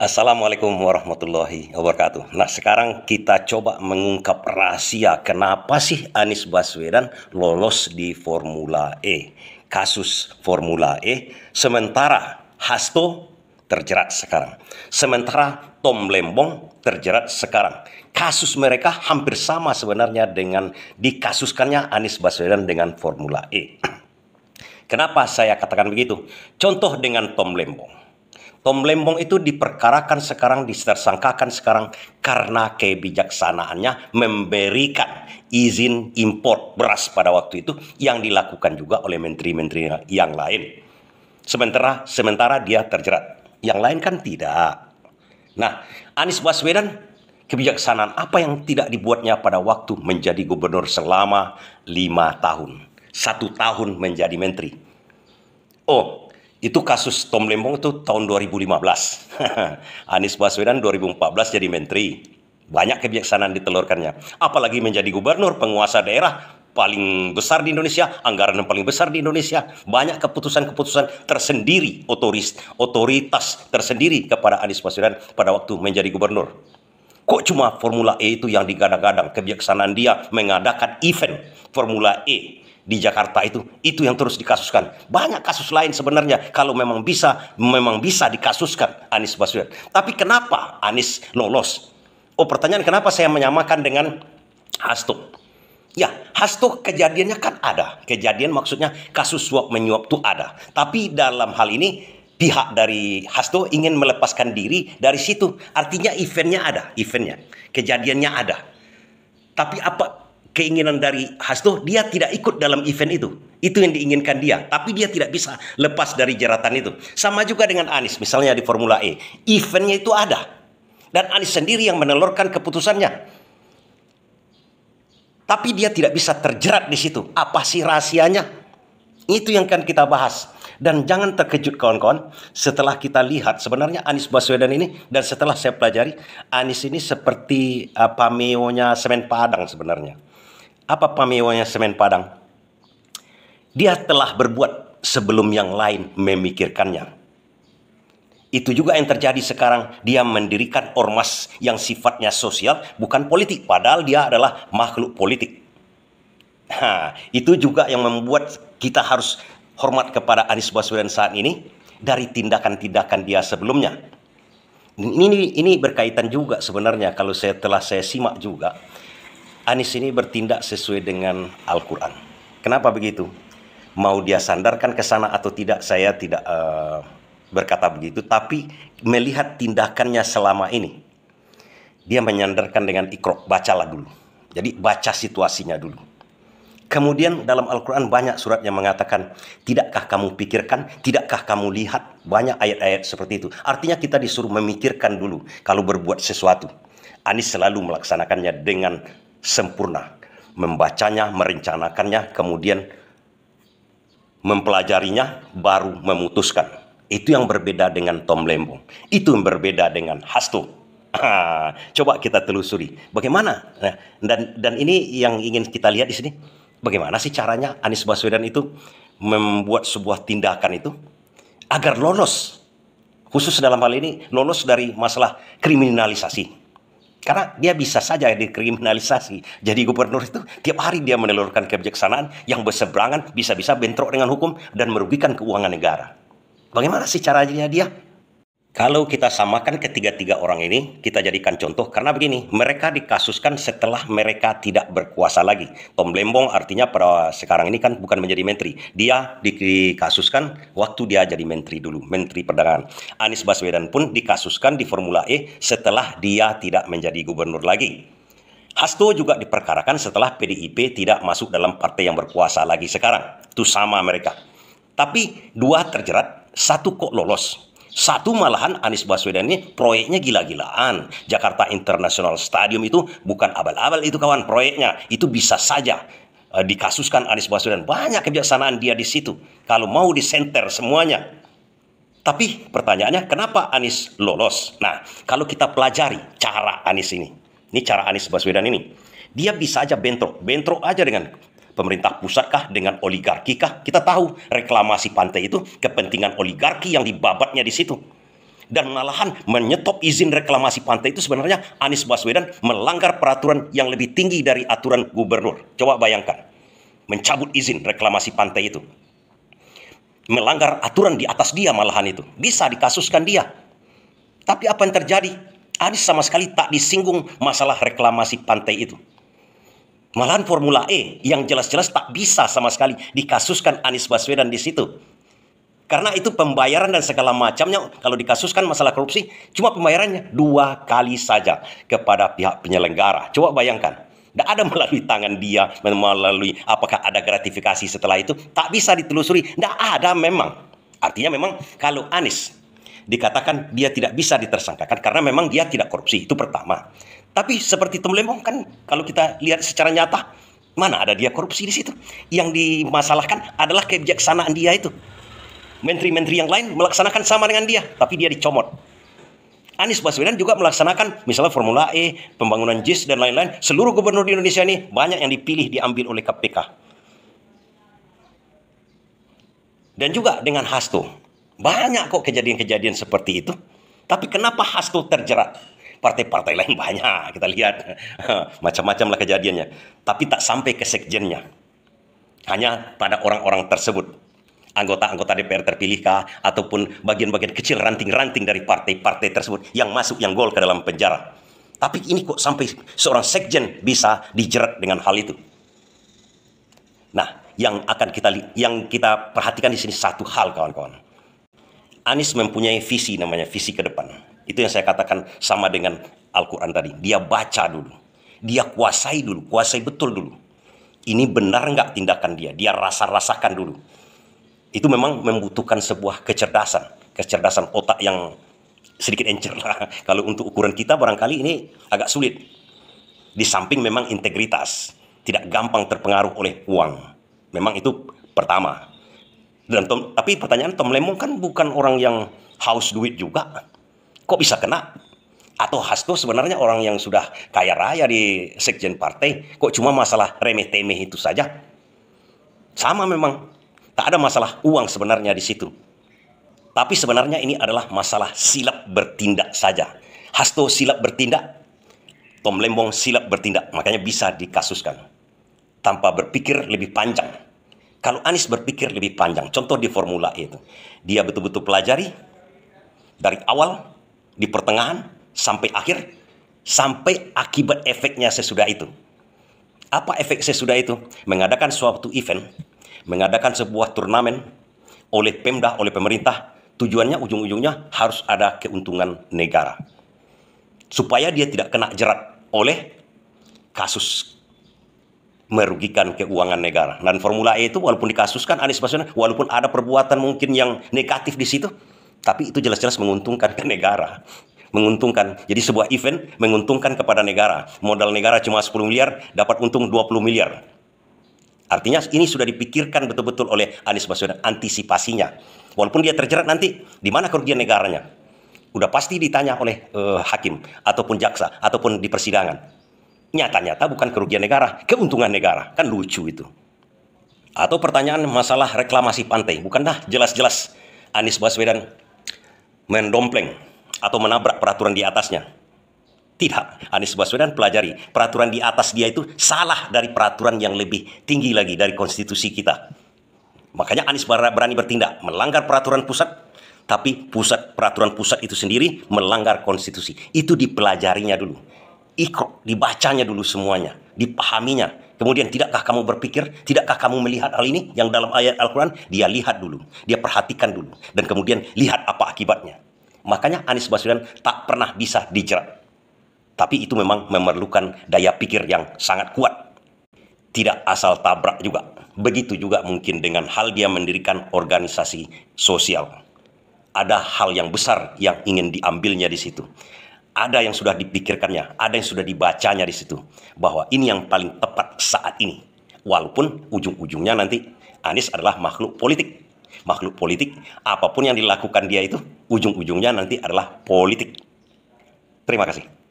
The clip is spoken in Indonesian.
Assalamualaikum warahmatullahi wabarakatuh. Nah, sekarang kita coba mengungkap rahasia kenapa sih Anies Baswedan lolos di Formula E. Kasus Formula E, sementara Hasto terjerat sekarang. Sementara Tom Lembong terjerat sekarang. Kasus mereka hampir sama sebenarnya dengan dikasuskannya Anies Baswedan dengan Formula E. Kenapa saya katakan begitu? Contoh dengan Tom Lembong. Tom Lembong itu diperkarakan sekarang, ditersangkakan sekarang karena kebijaksanaannya memberikan izin impor beras pada waktu itu yang dilakukan juga oleh menteri-menteri yang lain. Sementara dia terjerat. Yang lain kan tidak. Nah, Anies Baswedan, kebijaksanaan apa yang tidak dibuatnya pada waktu menjadi gubernur selama 5 tahun. 1 tahun menjadi menteri. Oh, itu kasus Tom Lembong itu tahun 2015. Anies Baswedan 2014 jadi menteri. Banyak kebijaksanaan ditelurkannya. Apalagi menjadi gubernur, penguasa daerah paling besar di Indonesia, anggaran yang paling besar di Indonesia. Banyak keputusan-keputusan tersendiri, otoritas tersendiri kepada Anies Baswedan pada waktu menjadi gubernur. Kok cuma Formula E itu yang digadang-gadang, kebijaksanaan dia mengadakan event Formula E di Jakarta itu yang terus dikasuskan. Banyak kasus lain sebenarnya kalau memang bisa dikasuskan Anies Baswedan. Tapi kenapa Anies lolos? Oh, pertanyaan kenapa saya menyamakan dengan Hasto? Ya, Hasto kejadiannya kan ada. Kejadian maksudnya kasus suap menyuap itu ada. Tapi dalam hal ini pihak dari Hasto ingin melepaskan diri dari situ. Artinya eventnya, kejadiannya ada. Tapi apa keinginan dari Hasto? Dia tidak ikut dalam event itu. Itu yang diinginkan dia. Tapi dia tidak bisa lepas dari jeratan itu. Sama juga dengan Anies, misalnya di Formula E. Eventnya itu ada. Dan Anies sendiri yang menelurkan keputusannya. Tapi dia tidak bisa terjerat di situ. Apa sih rahasianya? Itu yang akan kita bahas. Dan jangan terkejut kawan-kawan, setelah kita lihat sebenarnya Anies Baswedan ini, dan setelah saya pelajari, Anies ini seperti pameo-nya semen Padang sebenarnya. Apa pameo-nya semen Padang? Dia telah berbuat sebelum yang lain memikirkannya. Itu juga yang terjadi sekarang. Dia mendirikan ormas yang sifatnya sosial, bukan politik. Padahal dia adalah makhluk politik. Nah, itu juga yang membuat kita harus hormat kepada Anies Baswedan saat ini dari tindakan-tindakan dia sebelumnya. Ini berkaitan juga sebenarnya kalau setelah saya simak juga. Anies ini bertindak sesuai dengan Al-Quran. Kenapa begitu? Mau dia sandarkan ke sana atau tidak, saya tidak berkata begitu. Tapi melihat tindakannya selama ini, dia menyandarkan dengan Iqra, bacalah dulu. Jadi baca situasinya dulu. Kemudian dalam Al-Quran banyak surat yang mengatakan, tidakkah kamu pikirkan, tidakkah kamu lihat, banyak ayat-ayat seperti itu. Artinya kita disuruh memikirkan dulu kalau berbuat sesuatu. Anies selalu melaksanakannya dengan sempurna. Membacanya, merencanakannya, kemudian mempelajarinya, baru memutuskan. Itu yang berbeda dengan Tom Lembong. Itu yang berbeda dengan Hasto. Coba kita telusuri bagaimana. Dan ini yang ingin kita lihat di sini. Bagaimana sih caranya Anies Baswedan itu membuat sebuah tindakan itu agar lolos, khusus dalam hal ini lolos dari masalah kriminalisasi. Karena dia bisa saja dikriminalisasi. Jadi gubernur itu tiap hari dia menelurkan kebijaksanaan yang berseberangan, bisa-bisa bentrok dengan hukum dan merugikan keuangan negara. Bagaimana sih caranya dia? Kalau kita samakan ketiga-tiga orang ini, kita jadikan contoh. Karena begini, mereka dikasuskan setelah mereka tidak berkuasa lagi. Tom Lembong artinya pada sekarang ini kan bukan menjadi menteri. Dia dikasuskan waktu dia jadi menteri dulu, menteri perdagangan. Anies Baswedan pun dikasuskan di Formula E setelah dia tidak menjadi gubernur lagi. Hasto juga diperkarakan setelah PDIP tidak masuk dalam partai yang berkuasa lagi sekarang. Itu sama mereka. Tapi dua terjerat, satu kok lolos. Satu malahan Anies Baswedan ini proyeknya gila-gilaan. Jakarta International Stadium itu bukan abal-abal itu kawan proyeknya. Itu bisa saja dikasuskan Anies Baswedan. Banyak kebijaksanaan dia di situ. Kalau mau disenter semuanya. Tapi pertanyaannya kenapa Anies lolos? Nah, kalau kita pelajari cara Anies ini. Ini cara Anies Baswedan ini. Dia bisa aja bentrok. Bentrok aja dengan pemerintah pusat kah, dengan oligarki kah? Kita tahu reklamasi pantai itu kepentingan oligarki yang dibabatnya di situ. Dan malahan menyetop izin reklamasi pantai itu sebenarnya Anies Baswedan melanggar peraturan yang lebih tinggi dari aturan gubernur. Coba bayangkan, mencabut izin reklamasi pantai itu. Melanggar aturan di atas dia malahan itu. Bisa dikasuskan dia. Tapi apa yang terjadi? Anies sama sekali tak disinggung masalah reklamasi pantai itu. Malahan Formula E yang jelas-jelas tak bisa sama sekali dikasuskan Anies Baswedan di situ. Karena itu pembayaran dan segala macamnya, kalau dikasuskan masalah korupsi, cuma pembayarannya 2 kali saja kepada pihak penyelenggara. Coba bayangkan, tidak ada melalui tangan dia, melalui apakah ada gratifikasi setelah itu, tak bisa ditelusuri, tidak ada memang. Artinya memang kalau Anies dikatakan dia tidak bisa ditersangkakan karena memang dia tidak korupsi, itu pertama. Tapi seperti Tom Lembong kan, kalau kita lihat secara nyata, mana ada dia korupsi di situ. Yang dimasalahkan adalah kebijaksanaan dia itu. Menteri-menteri yang lain melaksanakan sama dengan dia, tapi dia dicomot. Anies Baswedan juga melaksanakan misalnya Formula E, pembangunan JIS dan lain-lain. Seluruh gubernur di Indonesia ini banyak yang dipilih diambil oleh KPK. Dan juga dengan Hasto. Banyak kok kejadian-kejadian seperti itu. Tapi kenapa Hasto terjerat? Partai-partai lain banyak, kita lihat. Macam-macam lah kejadiannya. Tapi tak sampai ke sekjennya. Hanya pada orang-orang tersebut. Anggota-anggota DPR terpilihkah ataupun bagian-bagian kecil ranting-ranting dari partai-partai tersebut yang masuk, yang gol ke dalam penjara. Tapi ini kok sampai seorang sekjen bisa dijerat dengan hal itu. Nah, yang kita perhatikan di sini satu hal, kawan-kawan. Anies mempunyai visi, namanya visi ke depan. Itu yang saya katakan sama dengan Al-Quran tadi. Dia baca dulu, dia kuasai dulu, kuasai betul dulu. Ini benar nggak tindakan dia? Dia rasa-rasakan dulu. Itu memang membutuhkan sebuah kecerdasan otak yang sedikit encer lah. Kalau untuk ukuran kita barangkali ini agak sulit. Di samping memang integritas, tidak gampang terpengaruh oleh uang. Memang itu pertama. Tapi pertanyaan, Tom Lembong kan bukan orang yang haus duit juga. Kok bisa kena? Atau Hasto sebenarnya orang yang sudah kaya raya di sekjen partai, kok cuma masalah remeh-temeh itu saja? Sama memang. Tak ada masalah uang sebenarnya di situ. Tapi sebenarnya ini adalah masalah silap bertindak saja. Hasto silap bertindak, Tom Lembong silap bertindak. Makanya bisa dikasuskan. Tanpa berpikir lebih panjang. Kalau Anies berpikir lebih panjang, contoh di Formula E itu. Dia betul-betul pelajari dari awal, di pertengahan, sampai akhir, sampai akibat efeknya sesudah itu. Apa efek sesudah itu? Mengadakan suatu event, mengadakan sebuah turnamen oleh Pemda, oleh pemerintah, tujuannya ujung-ujungnya harus ada keuntungan negara. Supaya dia tidak kena jerat oleh kasus merugikan keuangan negara. Dan Formula E itu walaupun dikasuskan Anies Baswedan, walaupun ada perbuatan mungkin yang negatif di situ, tapi itu jelas-jelas menguntungkan ke negara. Menguntungkan. Jadi sebuah event menguntungkan kepada negara. Modal negara cuma 10 miliar, dapat untung 20 miliar. Artinya ini sudah dipikirkan betul-betul oleh Anies Baswedan, antisipasinya. Walaupun dia terjerat nanti, di mana kerugian negaranya? Udah pasti ditanya oleh hakim, ataupun jaksa, ataupun di persidangan. Nyata-nyata bukan kerugian negara, keuntungan negara. Kan lucu itu. Atau pertanyaan masalah reklamasi pantai. Bukankah jelas-jelas Anies Baswedan mendompleng atau menabrak peraturan di atasnya? Tidak, Anies Baswedan pelajari peraturan di atas dia itu salah dari peraturan yang lebih tinggi lagi dari konstitusi kita. Makanya Anies berani bertindak, melanggar peraturan pusat, tapi peraturan pusat itu sendiri melanggar konstitusi. Itu dipelajarinya dulu, dibacanya dulu semuanya, dipahaminya. Kemudian tidakkah kamu berpikir, tidakkah kamu melihat hal ini yang dalam ayat Al-Quran? Dia lihat dulu, dia perhatikan dulu, dan kemudian lihat apa akibatnya. Makanya Anies Baswedan tak pernah bisa dijerat. Tapi itu memang memerlukan daya pikir yang sangat kuat. Tidak asal tabrak juga. Begitu juga mungkin dengan hal dia mendirikan organisasi sosial. Ada hal yang besar yang ingin diambilnya di situ. Ada yang sudah dipikirkannya, ada yang sudah dibacanya di situ. Bahwa ini yang paling tepat saat ini. Walaupun ujung-ujungnya nanti Anies adalah makhluk politik. Makhluk politik, apapun yang dilakukan dia itu, ujung-ujungnya nanti adalah politik. Terima kasih.